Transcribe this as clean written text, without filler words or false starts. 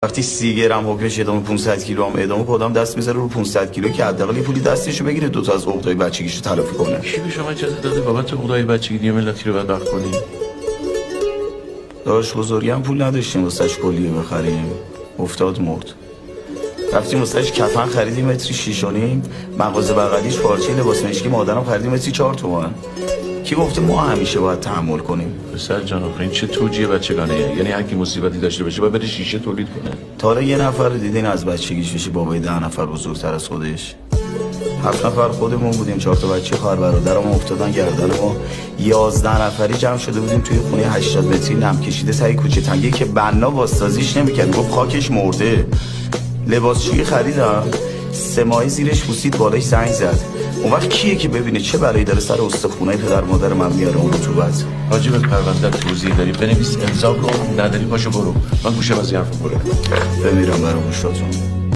وقتی 30 گرم حکمش ادامه 500 کیلو هم ادامه خودم دست میذاره رو 500 کیلو که حداقل یه پولی دستشو بگیره دو تا از عقدای بچگیشو تلافی کنه. کی به شما اجازه داده بابت عقدای بچگی یه ملتی رو بدبخت کنی؟ داش بزرگی هم پول نداشتیم واسش کلیه بخریم. افتاد مرد. رفتیم واسش کفن خریدیم متری 6 و نیم، مغازه بغلیش پارچه لباس مشکی مادرم خریدیم متری 4 تومن. کی گفته ما همیشه باید تحمل کنیم؟ پسر جان آخه این چه توجیه بچگانه؟ یعنی هر کی مصیبتی داشته باشه باید بره شیشه تولید کنه. تا حالا یه نفر رو دیدین از بچگیش بشه بابای 10 نفر بزرگتر از خودش؟ 7 نفر خودمون بودیم، 4 تا بچه خواهر برادرم افتادن گردن ما. 11 نفری جمع شده بودیم توی خونه 80 متری نم کشیده سر کوچه تنگی که بنا واسازیش نمیکرد، گفت خاکش مرده. لباسشویی خریدم 3 ماهه زیرش پوسید بالاش زنگ زد. اون وقت کیه که ببینه چه بلایی داره سر استخونای پدر مادر من میاره اون رطوبت؟ راجب پرونده توضیح داری بنویس امضا کن، نداری پاشو برو. من گوشه واسه حرفم برو. بمیرم برای گوشاتون.